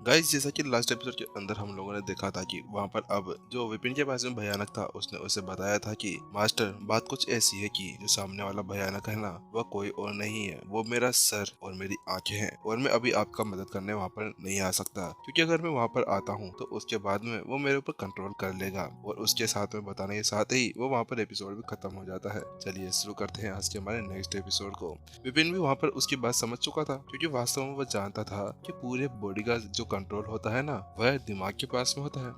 Guys, जैसा कि last episode के अंदर हम लोगों ने देखा था कि वहाँ पर अब जो विपिन के पास में भयानक था उसने उसे बताया था कि मास्टर, बात कुछ ऐसी है कि जो सामने वाला भयानक है ना, वह कोई और नहीं है, वो मेरा सर और मेरी आंखें हैं और मैं अभी आपका मदद करने वहाँ पर नहीं आ सकता, क्योंकि अगर मैं वहाँ पर आता हूँ तो उसके बाद में वो मेरे ऊपर कंट्रोल कर लेगा। और उसके साथ में बताने के साथ ही वो वहाँ पर एपिसोड भी खत्म हो जाता है। चलिए शुरू करते हैं आज के हमारे नेक्स्ट एपिसोड को। विपिन भी वहाँ पर उसकी बात समझ चुका था, क्योंकि वास्तव में वो जानता था कि पूरे बॉडी का जो कंट्रोल होता है ना, वह दिमाग के पास में होता है।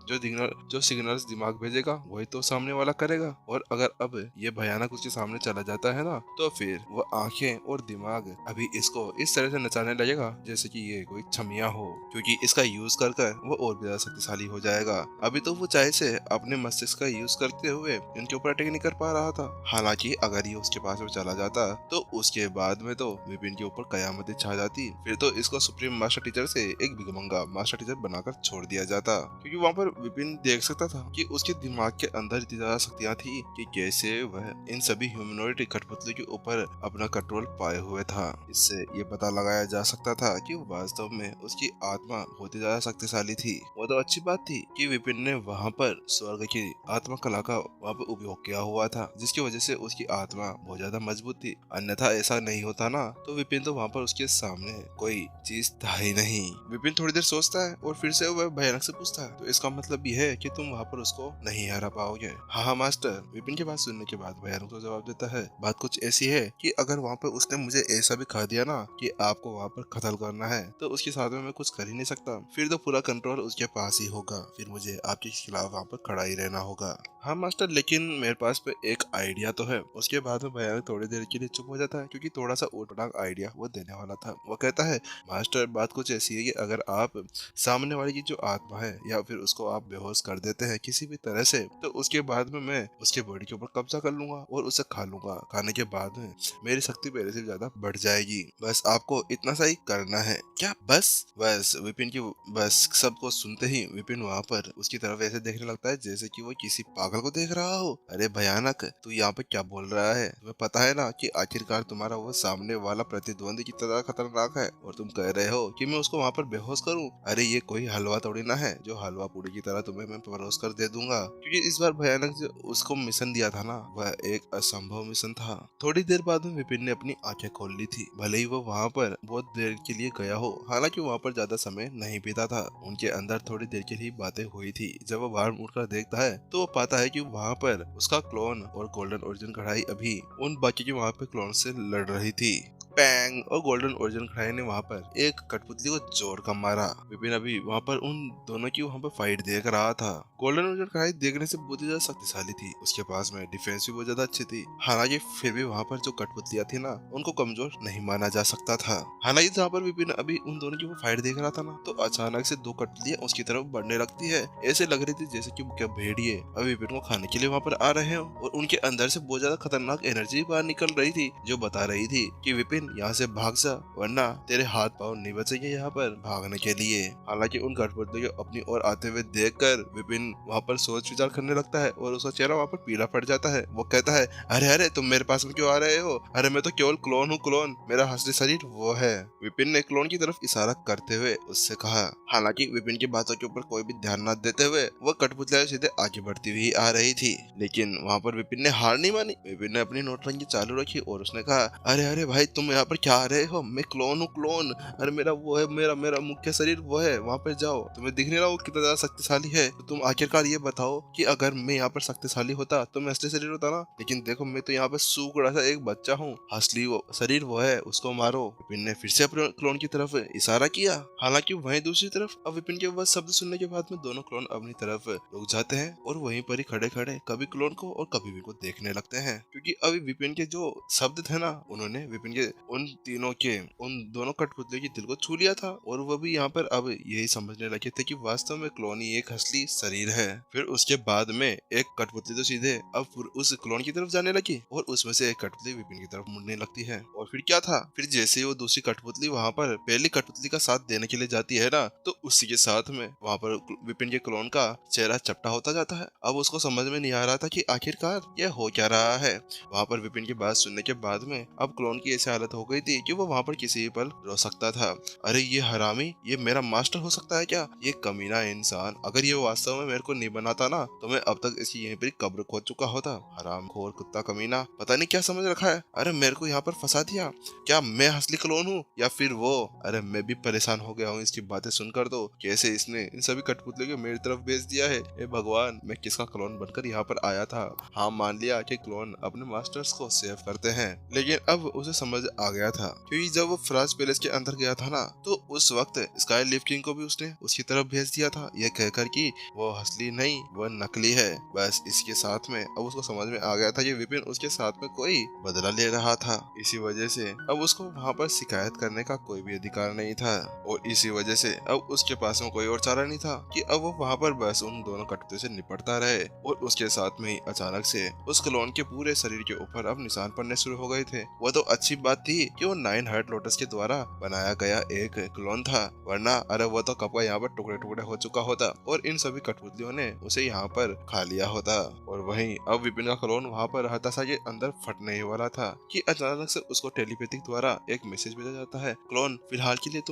जो सिग्नल्स दिमाग भेजेगा वही तो सामने वाला करेगा। और अगर अब ये भयानक उसके सामने चला जाता है ना, तो फिर वो आंखें और दिमाग अभी इसको इस तरह से नचाने लगेगा जैसे कि ये कोई छमिया हो, क्योंकि इसका यूज कर कर वो और भी ज्यादा शक्तिशाली हो जाएगा। अभी तो वो चाहे से अपने मस्तिष्क का यूज करते हुए इनके ऊपर अटैक नहीं कर पा रहा था। हालांकि अगर ये उसके पास में चला जाता तो उसके बाद में तो विपिन के ऊपर कयामत छा जाती। फिर तो इसको सुप्रीम मास्टर टीचर से एक भिगमंगा मास्टर टीचर बनाकर छोड़ दिया जाता, क्योंकि वहाँ पर विपिन देख सकता था कि उसके दिमाग के अंदर इतनी ज्यादा शक्तियां थी कि कैसे वह इन सभी ह्यूमनॉइड कठपुतली के ऊपर अपना कंट्रोल पाए हुए था। इससे ये पता लगाया जा सकता था कि वास्तव में उसकी आत्मा बहुत ही ज्यादा शक्तिशाली थी। वो तो अच्छी बात थी कि विपिन ने वहाँ पर स्वर्ग की आत्मा कला का वहाँ पर उपयोग किया हुआ था, जिसकी वजह से उसकी आत्मा बहुत ज्यादा मजबूत थी। अन्यथा ऐसा नहीं होता ना, तो विपिन तो वहाँ पर उसके सामने कोई चीज था ही नहीं। विपिन थोड़ी देर सोचता है और फिर से वह भयानक से पूछता है, तो इसका मतलब ये है कि तुम वहाँ पर उसको नहीं हरा पाओगे? हाँ हाँ मास्टर, विपिन की बात सुनने के बाद भयानक तो जवाब देता है, बात कुछ ऐसी है कि अगर वहाँ पर उसने मुझे ऐसा भी कहा दिया ना कि आपको वहाँ पर कत्ल करना है, तो उसके साथ में मैं कुछ कर ही नहीं सकता। फिर तो पूरा कंट्रोल उसके पास ही होगा, फिर मुझे आपके खिलाफ वहाँ पर खड़ा ही रहना होगा। हाँ मास्टर, लेकिन मेरे पास पे एक आइडिया तो है। उसके बाद में भयानक थोड़ी देर के लिए चुप हो जाता है, क्योंकि थोड़ा सा ऊटपटांग आइडिया वो देने वाला था। वो कहता है, मास्टर, बात कुछ ऐसी है कि अगर आप सामने वाले की जो आत्मा है या फिर उसको आप बेहोश कर देते हैं किसी भी तरह से, तो उसके बाद में मैं उसके बॉडी के ऊपर कब्जा कर लूंगा और उसे खा लूंगा। खाने के बाद में मेरी शक्ति पहले से ज्यादा बढ़ जाएगी। बस आपको इतना सा ही करना है। क्या बस? बस विपिन की बस सबको सुनते ही विपिन वहाँ पर उसकी तरफ ऐसे देखने लगता है जैसे कि वो किसी पागल को देख रहा हो। अरे भयानक, तू यहाँ पे क्या बोल रहा है? तुम्हें पता है ना कि आखिरकार तुम्हारा वो सामने वाला प्रतिद्वंदी कितना खतरनाक है, और तुम कह रहे हो कि मैं उसको वहाँ पर बेहोश करूँ? अरे ये कोई हलवा थोड़ी ना है जो हलवा पूड़ी की तरह तुम्हें मैं परोस कर दे दूंगा, क्योंकि इस बार भयानक जो उसको मिशन दिया था ना, वह एक असंभव मिशन था। थोड़ी देर बाद में विपिन ने अपनी आंखें खोल ली थी। भले ही वो वहाँ पर बहुत देर के लिए गया हो, हालांकि वहाँ पर ज्यादा समय नहीं बीता था। उनके अंदर थोड़ी देर के लिए बातें हुई थी। जब वो बाहर मुड़कर देखता है तो वो पाता है कि वहाँ पर उसका क्लोन और गोल्डन ओरिजिन कढ़ाई अभी उन बाकी के वहाँ पे क्लोन से लड़ रही थी। पैंग! और गोल्डन ओरिजिन कढ़ाई ने वहाँ पर एक कठपुतली को जोर का मारा। विपिन अभी वहाँ पर उन दोनों की वहाँ पर फाइट देख रहा था। गोल्डन ओरिजिन कढ़ाई देखने से बहुत ही ज्यादा शक्तिशाली थी। उसके पास में डिफेंस भी बहुत ज्यादा अच्छी थी। हालांकि फिर भी वहाँ पर जो कठपुतलियां थी ना, उनको कमजोर नहीं माना जा सकता था। हालांकि जहाँ पर विपिन अभी उन दोनों की वो फाइट देख रहा था ना, तो अचानक से दो कठपुतलियां उसकी तरफ बढ़ने लगती है। ऐसे लग रही थी जैसे कि क्या भेड़िए अभी विपिन को खाने के लिए वहाँ पर आ रहे हो, और उनके अंदर से बहुत ज्यादा खतरनाक एनर्जी बाहर निकल रही थी, जो बता रही थी कि विपिन यहाँ से भाग जा, वरना तेरे हाथ पाँव नहीं बचेंगे यहाँ पर भागने के लिए। हालांकि उन कठपुतलियों को अपनी ओर आते हुए देखकर विपिन वहाँ पर सोच विचार करने लगता है और उसका चेहरा वहाँ पर पीला पड़ जाता है। वो कहता है, अरे अरे, तुम मेरे पास में क्यों आ रहे हो? अरे मैं तो केवल क्लोन हूँ, क्लोन, मेरा असली शरीर वो है। विपिन ने क्लोन की तरफ इशारा करते हुए उससे कहा। हालांकि विपिन की बातों के ऊपर कोई भी ध्यान न देते हुए वह कठपुतलियां सीधे आगे बढ़ती हुई आ रही थी, लेकिन वहाँ पर विपिन ने हार नहीं मानी। विपिन ने अपनी नोटंकी चालू रखी और उसने कहा, अरे अरे भाई, तुम यहाँ पर क्या आ रहे हो? मैं क्लोन हूँ, क्लोन। अरे मेरा वो है, मेरा मेरा मुख्य शरीर वो है, वहाँ पे जाओ। तुम्हें दिख नहीं रहा वो कितना ज्यादा शक्तिशाली है? तो तुम आखिरकार ये बताओ कि अगर मैं यहाँ पर शक्तिशाली होता तो मैं असली शरीर होता ना। लेकिन देखो, मैं तो यहाँ पे सूखड़ा सा एक बच्चा हूँ, असली वो शरीर वो है, उसको मारो। विपिन ने फिर से अपने क्लोन की तरफ इशारा किया। हालांकि वहीं दूसरी तरफ अब विपिन के बाद शब्द सुनने के बाद में दोनों क्लोन अपनी तरफ रुक जाते हैं और वहीं पर ही खड़े खड़े कभी क्लोन को और कभी भी को देखने लगते हैं, क्योंकि अभी विपिन के जो शब्द थे ना, उन्होंने विपिन के उन दोनों कठपुतलियों के दिल को छू लिया था, और वो भी यहाँ पर अब यही समझने लगे थे कि वास्तव में क्लोन ही एक असली शरीर है। फिर उसके बाद में एक कठपुतली तो सीधे अब उस क्लोन की तरफ जाने लगी और उसमें से एक कठपुतली विपिन की तरफ मुड़ने लगती है। और फिर क्या था, फिर जैसे ही वो दूसरी कठपुतली वहाँ पर पहली कठपुतली का साथ देने के लिए जाती है ना, तो उसी के साथ में वहाँ पर विपिन के क्लोन का चेहरा चपटा होता जाता है। अब उसको समझ में नहीं आ रहा था कि आखिरकार यह हो क्या रहा है। वहाँ पर विपिन की बात सुनने के बाद में अब क्लोन की ऐसी हालत हिम्मत हो गई थी कि वो वहाँ पर किसी भी पल रो सकता था। अरे ये हरामी, ये मेरा मास्टर हो सकता है क्या? ये कमीना इंसान, अगर ये वास्तव में मेरे को नहीं बनाता ना तो मैं अब तक इसकी यहीं पर कब्र खोद चुका होता। हरामखोर कुत्ता कमीना, पता नहीं क्या समझ रखा है। अरे मेरे को यहाँ पर फंसा दिया। क्या मैं असली क्लोन हूँ या फिर वो? अरे मैं भी परेशान हो गया हूँ इसकी बातें सुनकर। तो कैसे इसने इन सभी कठपुतलियों को मेरी तरफ भेज दिया है? ए भगवान, मैं किसका क्लोन बनकर यहाँ पर आया था? हाँ, मान लिया कि क्लोन अपने मास्टर्स को सेव करते हैं, लेकिन अब उसे समझ आ गया था, क्योंकि जब वो फ्राज पैलेस के अंदर गया था ना तो उस वक्त स्काई लिफ्ट किंग को भी उसने उसकी तरफ भेज दिया था, यह कहकर कि वो असली नहीं, वो नकली है। बस इसके साथ में अब उसको समझ में आ गया था कि विपिन उसके साथ में कोई बदला ले रहा था। इसी वजह से अब उसको वहाँ पर शिकायत करने का कोई भी अधिकार नहीं था, और इसी वजह से अब उसके पास में कोई और चारा नहीं था कि अब वो वहाँ पर बस उन दोनों कटुते से निपटता रहे। और उसके साथ में ही अचानक से उस क्लोन के पूरे शरीर के ऊपर अब निशान पड़ने शुरू हो गए थे। वो तो अच्छी बात थी कि वो 9 हार्ट लोटस के द्वारा बनाया गया एक क्लोन था, वरना अरे वो तो कब का यहाँ पर टुकड़े टुकड़े हो चुका होता और इन सभी कठपुतलियों ने उसे यहाँ पर खा लिया होता। और वहीं अब विपिन का क्लोन वहाँ पर हताशा के अंदर फटने ही वाला था कि अचानक से उसको टेलीपैथिक द्वारा एक मैसेज भेजा जाता है, क्लोन फिलहाल के लिए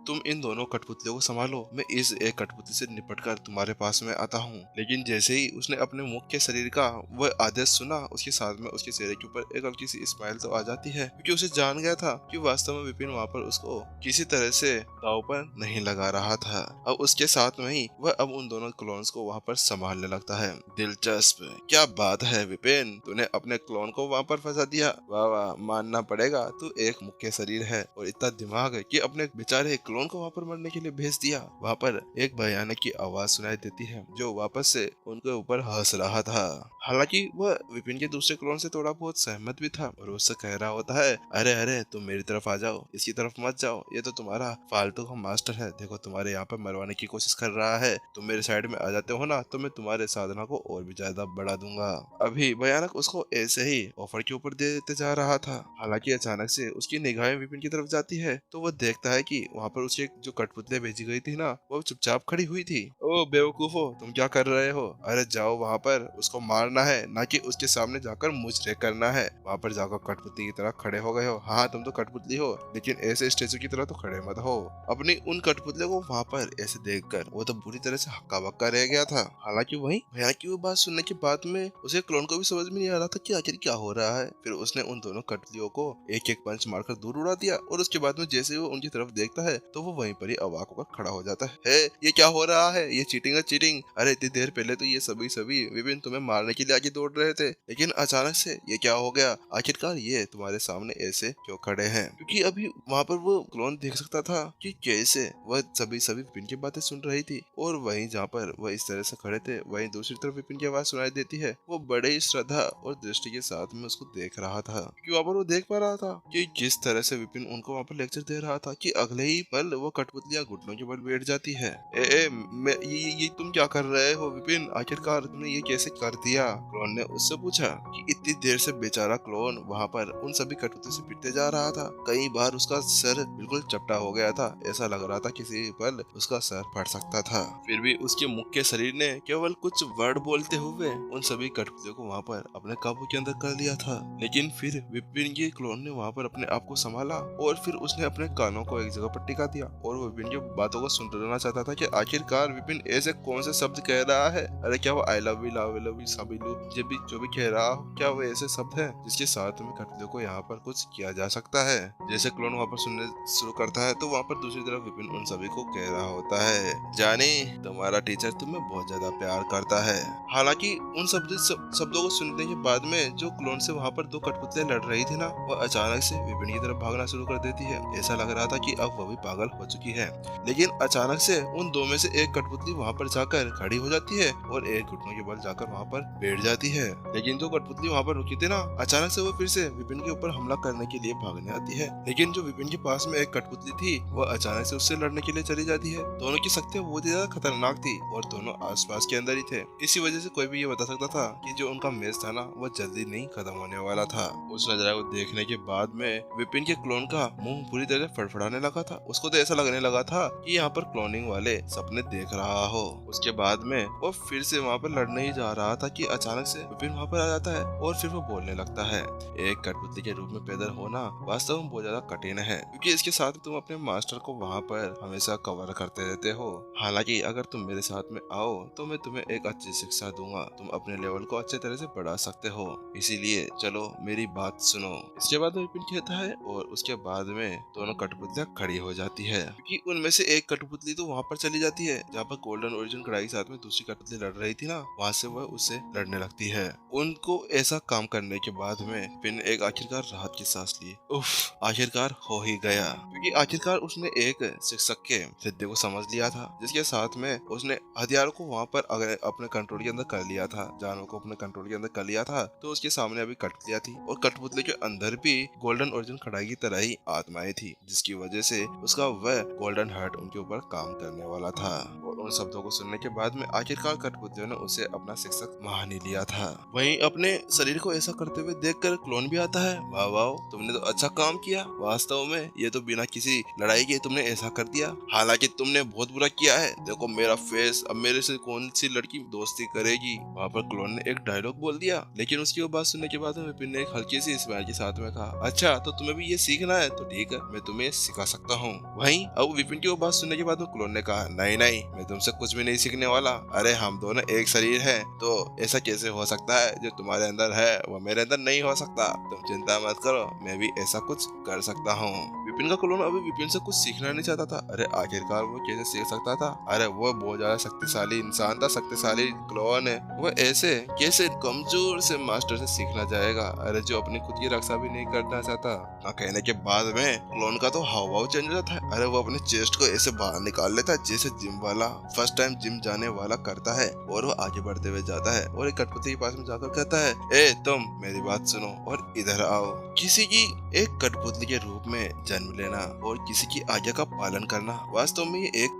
तुम इन दोनों कठपुतलियों को संभालो, मैं इस एक कठपुतली से निपटकर तुम्हारे पास में आता हूँ। लेकिन जैसे ही उसने अपने मुख्य शरीर का वह आदेश सुना, उसके साथ में उसके चेहरे के ऊपर एक हल्की सी स्माइल तो आ जाती है, क्योंकि उसे जान गया था कि वास्तव में विपिन वहाँ पर उसको किसी तरह से दांव पर नहीं लगा रहा था। अब उसके साथ में ही वह अब उन दोनों क्लोन्स को वहाँ पर संभालने लगता है। दिलचस्प, क्या बात है विपिन, तूने अपने क्लोन को वहाँ पर फंसा दिया। वाह वाह, मानना पड़ेगा तू एक मुख्य शरीर है और इतना दिमाग है कि अपने बेचारे क्लोन को वहाँ पर मरने के लिए भेज दिया। वहाँ पर एक भयानक की आवाज सुनाई देती है जो वापस से उनके ऊपर हंस रहा था। हालांकि वह विपिन के दूसरे क्लोन से थोड़ा बहुत सहमत भी था और उससे कह रहा होता है, अरे अरे तुम मेरी तरफ आ जाओ, इसकी तरफ मत जाओ, ये तो तुम्हारा फालतू का मास्टर है, देखो तुम्हारे यहाँ पर मरवाने की कोशिश कर रहा है, तुम मेरे साइड में आ जाते हो ना तो मैं तुम्हारे साधना को और भी ज्यादा बढ़ा दूंगा। अभी भयानक उसको ऐसे ही ऑफर के ऊपर दे देते जा रहा था। हालांकि अचानक से उसकी निगाहें विपिन की तरफ जाती है तो वह देखता है कि वहाँ पर उसकी जो कठपुतलियां भेजी गई थी ना वो चुपचाप खड़ी हुई थी। ओ बेवकूफो, तुम क्या कर रहे हो? अरे जाओ वहाँ पर उसको मारना है, ना कि उसके सामने जाकर मुझे करना है। वहाँ पर जाकर कठपुतली की तरह खड़े हो गए हो। हाँ तुम तो कठपुतली हो, लेकिन ऐसे स्टेचू की तरह तो खड़े मत हो। अपनी उन कठपुतलियों को वहाँ पर ऐसे देखकर वो तो बुरी तरह से हक्का बक्का रह गया था। हालांकि वहीं भैया की वो बात सुनने के बाद में उसे क्लोन को भी समझ में नहीं आ रहा था कि आखिर क्या हो रहा है। फिर उसने उन दोनों कठपुतलियों को एक एक पंच मारकर दूर उड़ा दिया और उसके बाद में जैसे वो उनकी तरफ देखता है तो वो वहीं पर ही अवाक होकर खड़ा हो जाता है। ये क्या हो रहा है? ये चीटिंग है, चीटिंग। अरे इतनी देर पहले तो ये सभी विपिन तुम्हें मारने के लिए आगे दौड़ रहे थे, लेकिन अचानक से ये क्या हो गया? आखिरकार ये तुम्हारे सामने ऐसे क्यों खड़े हैं? क्योंकि अभी वहाँ पर वो क्लोन देख सकता था कि कैसे वह सभी विपिन की बातें सुन रही थी, और वहीं जहाँ पर वह इस तरह से खड़े थे वहीं दूसरी तरफ विपिन की आवाज सुनाई देती है। वो बड़े ही श्रद्धा और दृष्टि के साथ में उसको देख रहा था, क्योंकि वहाँ पर वो देख पा रहा था कि जिस तरह से विपिन उनको वहाँ पर लेक्चर दे रहा था कि अगले ही पल वो कठपुतलियां घुटनों के बल बैठ जाती है। ये तुम क्या कर रहे हो विपिन? आखिरकार तुमने ये कैसे कर दिया? क्लोन ने उससे पूछा कि इतनी देर से बेचारा क्लोन वहाँ पर उन सभी कठपुतलियों से पिटते जा रहा था। कई बार उसका सर बिल्कुल चपटा हो गया था, ऐसा लग रहा था किसी पल उसका सर फट सकता था। फिर भी उसके मुख्य शरीर ने केवल कुछ वर्ड बोलते हुए उन सभी कठपुतलियों को वहाँ पर अपने काबू के अंदर कर लिया था। लेकिन फिर विपिन के क्लोन ने वहाँ पर अपने आप को संभाला और फिर उसने अपने कानों को एक जगह पर टिका दिया और वो विपिन की बातों को सुनना चाहता था कि आखिरकार विपिन ऐसे कौन से शब्द कह रहा है। अरे क्या वो आई लव यू साबिलू जो भी कह रहा हो, क्या वो ऐसे शब्द है जिसके साथ में कठपुतलियों को यहाँ पर कुछ किया जा सकता है? जैसे क्लोन वहाँ पर सुनने शुरू करता है तो वहाँ पर दूसरी तरफ विपिन उन सभी को कह रहा होता है, जानी तुम्हारा टीचर तुम्हें बहुत ज्यादा प्यार करता है। हालांकि उन शब्दों को सुनने के बाद में जो क्लोन से वहाँ पर दो कठपुतलियां लड़ रही थी ना, वह अचानक से विपिन की तरफ भागना शुरू कर देती है। ऐसा लग रहा था कि अब वह भी पागल हो चुकी है। लेकिन अचानक से उन दो में से एक कठपुतली वहाँ पर जाकर खड़ी हो जाती है और एक घुटनों के बल जाकर वहाँ पर बैठ जाती है। लेकिन जो कठपुतली वहाँ पर रुकी थी ना, अचानक से वो फिर से विपिन के ऊपर हमला करने के लिए भागने आती है। लेकिन जो विपिन के पास में एक कठपुतली थी वह अचानक से उससे लड़ने के लिए चली जाती है। दोनों की शक्तियां बहुत ही ज्यादा खतरनाक थी और दोनों आसपास के अंदर ही थे। इसी वजह से कोई भी ये बता सकता था कि जो उनका मैच था ना वो जल्दी नहीं खत्म होने वाला था। उस नजारा को देखने के बाद में विपिन के क्लोन का मुंह पूरी तरह फड़फड़ाने लगा था। उसको तो ऐसा लगने लगा था कि यहाँ पर क्लोनिंग वाले सपने देख रहा हो। उसके बाद में वो फिर से वहाँ पर लड़ने ही जा रहा था कि अचानक से विपिन वहाँ पर आ जाता है और फिर वो बोलने लगता है, एक कठपुतली के रूप में पैदा होना वास्तव में बहुत ज्यादा कठिन है, क्योंकि इसके साथ तुम अपने मास्टर को वहाँ पर हमेशा कवर करते रहते हो। हालांकि अगर तुम मेरे साथ में आओ तो मैं तुम्हें एक अच्छी शिक्षा दूंगा, तुम अपने लेवल को अच्छे तरह से बढ़ा सकते हो, इसीलिए चलो मेरी बात सुनो। इसके बाद विपिन कहता है और उसके बाद में दोनों कठपुतलियां खड़ी हो जाती है, क्योंकि उनमें से एक कठपुतली तो वहाँ पर चली जाती है जहाँ पर गोल्डन ओरिजिन कढ़ाई के साथ में दूसरी कठपुतली लड़ रही थी ना, वहाँ से वह उससे लड़ने लगती है। उनको ऐसा काम करने के बाद में विपिन एक आखिरकार राहत की सांस ली। उफ, आखिरकार हो ही गया, क्योंकि आखिरकार उसने एक शिक्षक के हृदय को समझ लिया था, जिसके साथ में उसने हथियारों को वहाँ पर अगर अपने कंट्रोल के अंदर कर लिया था, जानवर को अपने कंट्रोल के अंदर कर लिया था, तो उसके सामने अभी कठपुतलियां थी और कठपुतली के अंदर भी गोल्डन ओरिजिन कढ़ाई की तरह ही आत्माएं थी, जिसकी वजह से उसका वह गोल्डन हार्ट उनके ऊपर काम करने वाला था। और उन शब्दों को सुनने के बाद में आखिरकार कठपुतलियों ने उसे अपना शिक्षक मान ही लिया था। वहीं अपने शरीर को ऐसा करते हुए देखकर क्लोन भी आता है। वाह वाह, तुमने तो अच्छा काम किया, वास्तव में ये तो बिना किसी लड़ाई के तुमने ऐसा कर दिया, हालांकि तुमने बहुत बुरा किया है, देखो मेरा फेस, अब मेरे से कौन सी लड़की दोस्ती करेगी। वहाँ पर क्लोन ने एक डायलॉग बोल दिया, लेकिन उसकी वो बात सुनने के बाद विपिन ने एक हल्की सी स्माइल के साथ में कहा, अच्छा तो तुम्हें भी ये सीखना है, तो ठीक है मैं तुम्हें सिखा सकता हूँ। वहीं अब विपिन की वो बात सुनने के बाद में क्लोन ने कहा, नहीं नहीं, मैं तुमसे कुछ भी नहीं सीखने वाला, अरे हम दोनों एक शरीर हैं, तो ऐसा कैसे हो सकता है, जो तुम्हारे अंदर है वो मेरे अंदर नहीं हो सकता, तुम चिंता मत करो, मैं भी ऐसा कुछ कर सकता हूँ। विपिन का क्लोन अभी विपिन से कुछ सीखना नहीं चाहता था। अरे आखिरकार वो कैसे सीख सकता था, अरे वो बहुत ज्यादा शक्तिशाली इंसान था, शक्तिशाली क्लोन है, वो ऐसे कैसे कमजोर से मास्टर से सीखना जाएगा, अरे जो अपनी खुद की रक्षा भी नहीं करना चाहता। ना कहने के बाद में क्लोन का तो हाव भाव चेंज हो जाता है, अरे वो अपने चेस्ट को ऐसे बाहर निकाल लेता है जैसे जिम वाला फर्स्ट टाइम जिम जाने वाला करता है, और वो आगे बढ़ते हुए जाता है और एक कठपुतली के पास में जाकर कहता है, ए तुम मेरी बात सुनो और इधर आओ। किसी की एक कठपुतली के रूप में जन्म लेना और किसी की आज्ञा का पालन करना वास्तव में ये एक